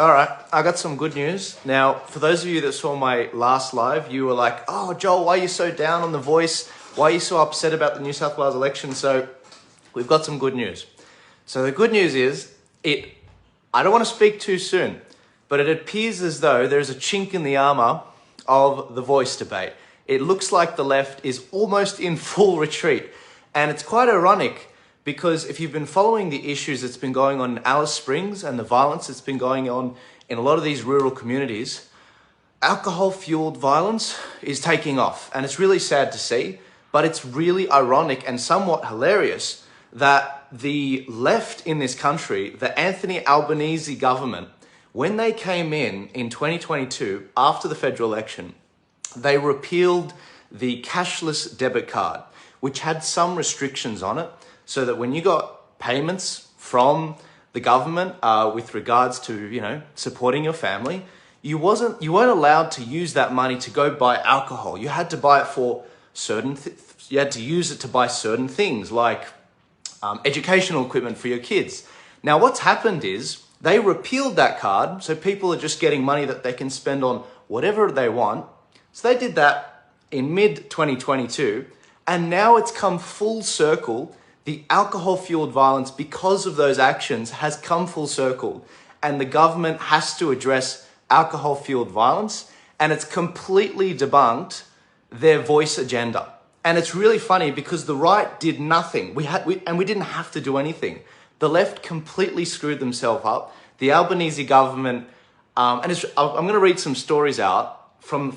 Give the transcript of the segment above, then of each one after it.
All right, I got some good news. Now, for those of you that saw my last live, you were like, oh, Joel, why are you so down on The Voice? Why are you so upset about the New South Wales election? So we've got some good news. So the good news is, I don't want to speak too soon, but it appears as though there's a chink in the armor of the Voice debate. It looks like the left is almost in full retreat. And it's quite ironic because if you've been following the issues that's been going on in Alice Springs and the violence that's been going on in a lot of these rural communities, alcohol-fueled violence is taking off. And it's really sad to see, but it's really ironic and somewhat hilarious that the left in this country, the Anthony Albanese government, when they came in 2022, after the federal election, they repealed the cashless debit card, which had some restrictions on it, so that when you got payments from the government with regards to, supporting your family, you weren't allowed to use that money to go buy alcohol. You had to buy it for you had to use it to buy certain things like educational equipment for your kids. Now, what's happened is they repealed that card, so people are just getting money that they can spend on whatever they want. So they did that in mid-2022, and now it's come full circle. The alcohol-fueled violence, because of those actions, has come full circle, and the government has to address alcohol-fueled violence, and it's completely debunked their Voice agenda. And it's really funny because the right did nothing. We didn't have to do anything. The left completely screwed themselves up. The Albanese government, I'm going to read some stories out from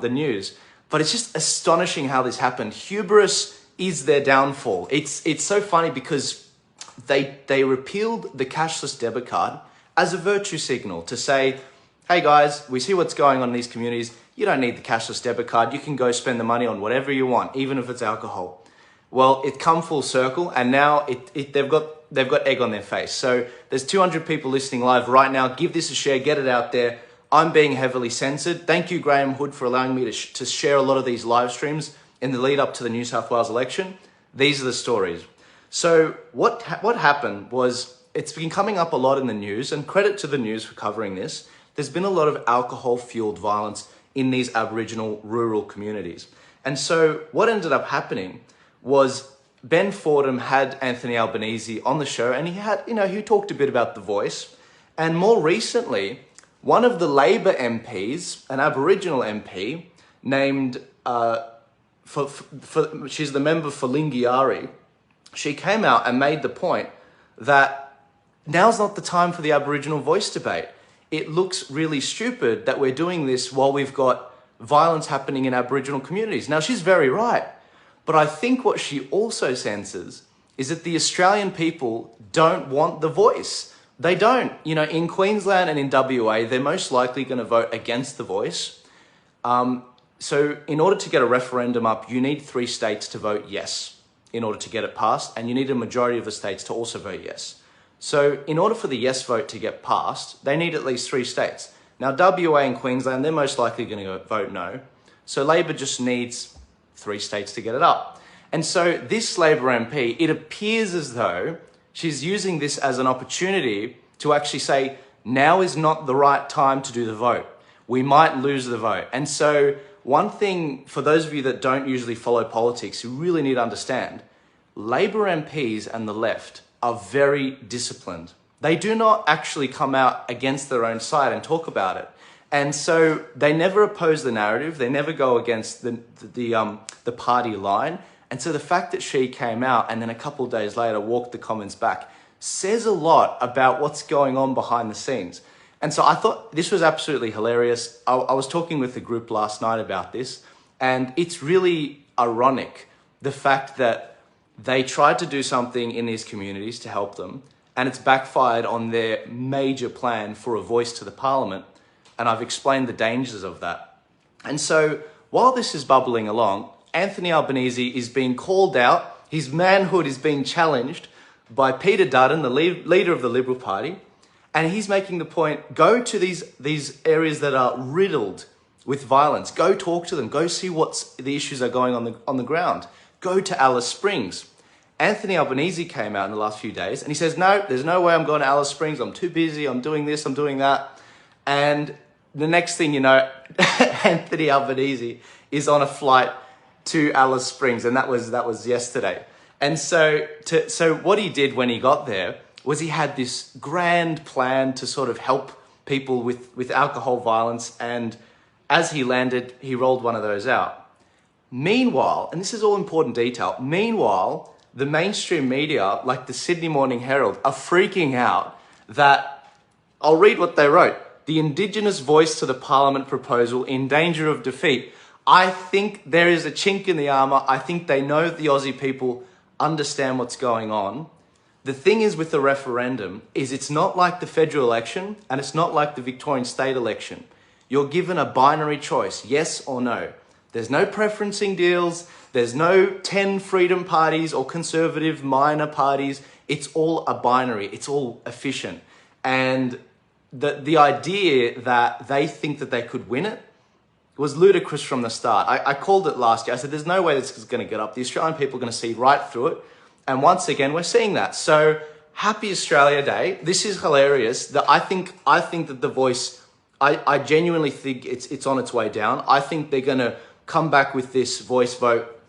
the news, but it's just astonishing how this happened. Hubris is their downfall. It's so funny because they repealed the cashless debit card as a virtue signal to say, hey guys, we see what's going on in these communities. You don't need the cashless debit card. You can go spend the money on whatever you want, even if it's alcohol. Well, it come full circle, and now they've got egg on their face. So there's 200 people listening live right now. Give this a share, get it out there. I'm being heavily censored. Thank you, Graham Hood, for allowing me to share a lot of these live streams in the lead up to the New South Wales election. These are the stories. So what happened was, it's been coming up a lot in the news, and credit to the news for covering this. There's been a lot of alcohol-fueled violence in these Aboriginal rural communities. And so what ended up happening was Ben Fordham had Anthony Albanese on the show, and he talked a bit about The Voice. And more recently, one of the Labor MPs, an Aboriginal MP named, she's the member for Lingiari, she came out and made the point that now's not the time for the Aboriginal Voice debate. It looks really stupid that we're doing this while we've got violence happening in Aboriginal communities. Now, she's very right, but I think what she also senses is that the Australian people don't want The Voice. They don't. In Queensland and in WA, they're most likely going to vote against The Voice. So in order to get a referendum up, you need 3 states to vote yes in order to get it passed, and you need a majority of the states to also vote yes. So in order for the yes vote to get passed, they need at least 3 states. Now, WA and Queensland, they're most likely going to vote no. So Labor just needs 3 states to get it up. And so this Labor MP, it appears as though she's using this as an opportunity to actually say, now is not the right time to do the vote. We might lose the vote. And so one thing, for those of you that don't usually follow politics, you really need to understand, Labor MPs and the left are very disciplined. They do not actually come out against their own side and talk about it. And so they never oppose the narrative. They never go against the party line. And so the fact that she came out and then a couple of days later walked the comments back says a lot about what's going on behind the scenes. And so I thought this was absolutely hilarious. I was talking with the group last night about this, and it's really ironic, the fact that they tried to do something in these communities to help them, and it's backfired on their major plan for a voice to the parliament. And I've explained the dangers of that. And so while this is bubbling along, Anthony Albanese is being called out. His manhood is being challenged by Peter Dutton, the leader of the Liberal Party. And he's making the point, go to these areas that are riddled with violence. Go talk to them. Go see what the issues are going on the ground. Go to Alice Springs. Anthony Albanese came out in the last few days and he says, no, there's no way I'm going to Alice Springs. I'm too busy. I'm doing this, I'm doing that. And the next thing you know, Anthony Albanese is on a flight to Alice Springs, and that was yesterday. And so what he did when he got there was he had this grand plan to sort of help people with alcohol violence, and as he landed, he rolled one of those out. Meanwhile, and this is all important detail, meanwhile, the mainstream media, like the Sydney Morning Herald, are freaking out that, I'll read what they wrote, the Indigenous voice to the Parliament proposal in danger of defeat. I think there is a chink in the armour. I think they know the Aussie people understand what's going on. The thing is with the referendum is it's not like the federal election and it's not like the Victorian state election. You're given a binary choice, yes or no. There's no preferencing deals. There's no 10 freedom parties or conservative minor parties. It's all a binary. It's all efficient. And the idea that they think that they could win it was ludicrous from the start. I called it last year. I said, there's no way this is going to get up. The Australian people are going to see right through it. And once again, we're seeing that. So happy Australia Day. This is hilarious. That I think that the Voice, I genuinely think it's on its way down. I think they're going to come back with this Voice vote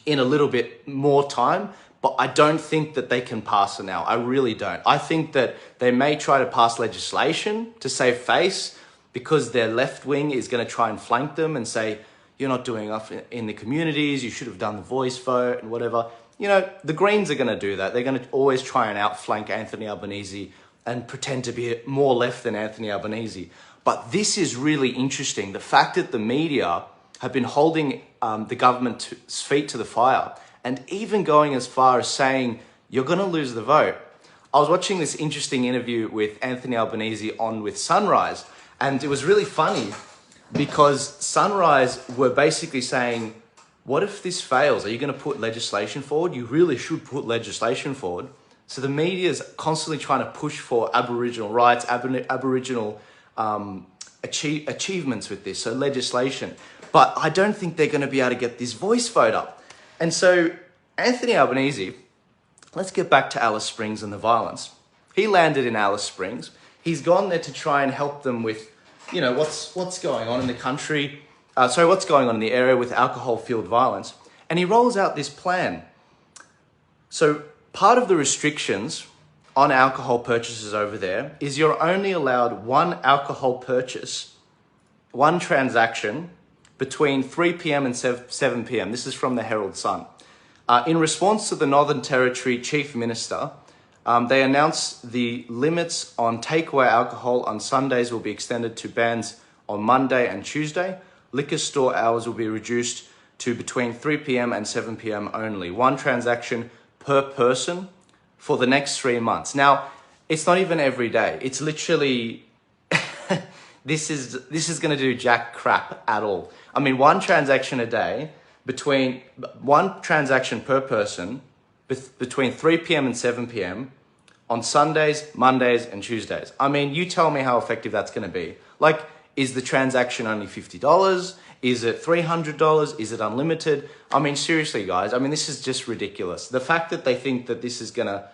in a little bit more time, but I don't think that they can pass it now. I really don't. I think that they may try to pass legislation to save face because their left wing is going to try and flank them and say, you're not doing enough in the communities, you should have done the Voice vote and whatever. You know, the Greens are going to do that. They're going to always try and outflank Anthony Albanese and pretend to be more left than Anthony Albanese. But this is really interesting. The fact that the media have been holding the government's feet to the fire and even going as far as saying, you're going to lose the vote. I was watching this interesting interview with Anthony Albanese on with Sunrise, and it was really funny because Sunrise were basically saying, what if this fails? Are you going to put legislation forward? You really should put legislation forward. So the media is constantly trying to push for Aboriginal rights, Aboriginal achievements with this, so legislation. But I don't think they're going to be able to get this Voice vote up. And so Anthony Albanese, let's get back to Alice Springs and the violence. He landed in Alice Springs. He's gone there to try and help them with, you know, what's going on in the country. What's going on in the area with alcohol-fueled violence. And he rolls out this plan. So part of the restrictions on alcohol purchases over there is you're only allowed one alcohol purchase, one transaction between 3 p.m. and 7 p.m. This is from the Herald Sun. In response to the Northern Territory Chief Minister, they announced the limits on takeaway alcohol on Sundays will be extended to bans on Monday and Tuesday. Liquor store hours will be reduced to between 3 p.m. and 7 p.m. only. One transaction per person for the next 3 months. Now, it's not even every day. It's literally, this is going to do jack crap at all. I mean, one transaction a day, one transaction per person between 3 p.m. and 7 p.m. on Sundays, Mondays, and Tuesdays. I mean, you tell me how effective that's going to be. Like, is the transaction only $50? Is it $300? Is it unlimited? I mean, seriously, guys, I mean, this is just ridiculous. The fact that they think that this is going to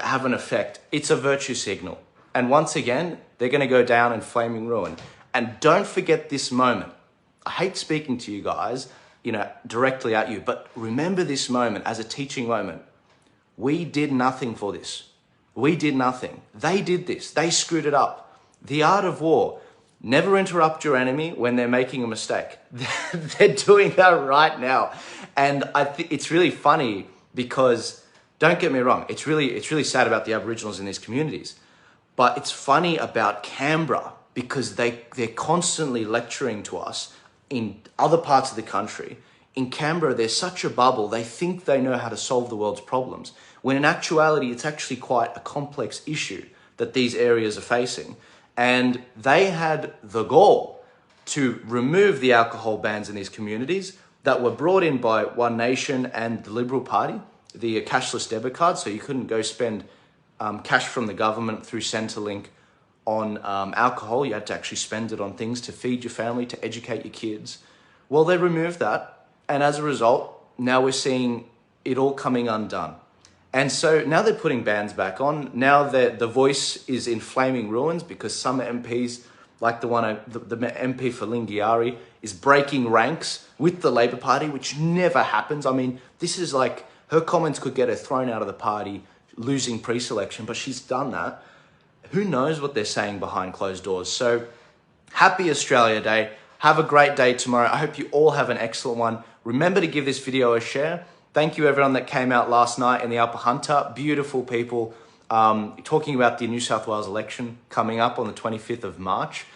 have an effect, it's a virtue signal. And once again, they're going to go down in flaming ruin. And don't forget this moment. I hate speaking to you guys, you know, directly at you, but remember this moment as a teaching moment. We did nothing for this. We did nothing. They did this. They screwed it up. The art of war. Never interrupt your enemy when they're making a mistake. They're doing that right now. And I think it's really funny because, don't get me wrong, it's really sad about the Aboriginals in these communities. But it's funny about Canberra because they're constantly lecturing to us in other parts of the country. In Canberra, there's such a bubble. They think they know how to solve the world's problems, when in actuality, it's actually quite a complex issue that these areas are facing. And they had the gall to remove the alcohol bans in these communities that were brought in by One Nation and the Liberal Party, the cashless debit card, so you couldn't go spend cash from the government through Centrelink on alcohol. You had to actually spend it on things to feed your family, to educate your kids. Well, they removed that. And as a result, now we're seeing it all coming undone. And so now they're putting bans back on. Now the Voice is in flaming ruins because some MPs, like the MP for Lingiari, is breaking ranks with the Labor Party, which never happens. I mean, this is like, her comments could get her thrown out of the party, losing pre-selection, but she's done that. Who knows what they're saying behind closed doors? So happy Australia Day. Have a great day tomorrow. I hope you all have an excellent one. Remember to give this video a share. Thank you everyone that came out last night in the Upper Hunter. Beautiful people talking about the New South Wales election coming up on the 25th of March.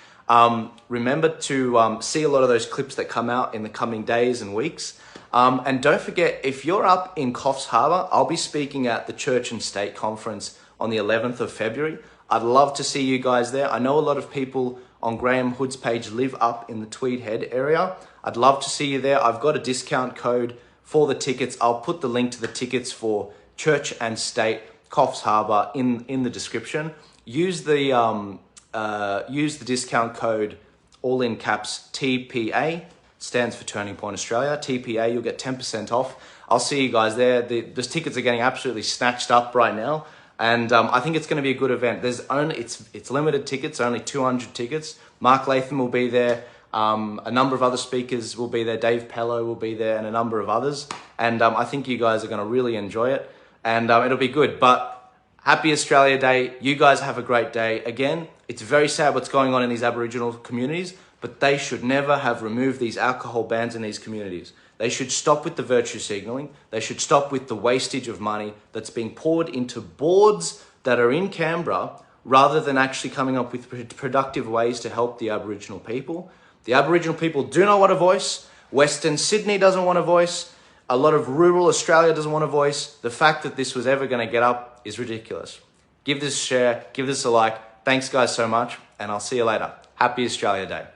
Remember to see a lot of those clips that come out in the coming days and weeks. And don't forget, if you're up in Coffs Harbour, I'll be speaking at the Church and State Conference on the 11th of February. I'd love to see you guys there. I know a lot of people on Graham Hood's page live up in the Tweed Head area. I'd love to see you there. I've got a discount code for the tickets. I'll put the link to the tickets for Church and State Coffs Harbour in the description. Use the discount code, all in caps, TPA, stands for Turning Point Australia. TPA, you'll get 10% off. I'll see you guys there. Those tickets are getting absolutely snatched up right now. And I think it's going to be a good event. It's limited tickets, only 200 tickets. Mark Latham will be there. A number of other speakers will be there. Dave Pello will be there and a number of others. And I think you guys are going to really enjoy it. And it'll be good. But happy Australia Day. You guys have a great day. Again, it's very sad what's going on in these Aboriginal communities, but they should never have removed these alcohol bans in these communities. They should stop with the virtue signalling. They should stop with the wastage of money that's being poured into boards that are in Canberra rather than actually coming up with productive ways to help the Aboriginal people. The Aboriginal people do not want a voice. Western Sydney doesn't want a voice. A lot of rural Australia doesn't want a voice. The fact that this was ever going to get up is ridiculous. Give this a share, give this a like. Thanks guys so much, and I'll see you later. Happy Australia Day.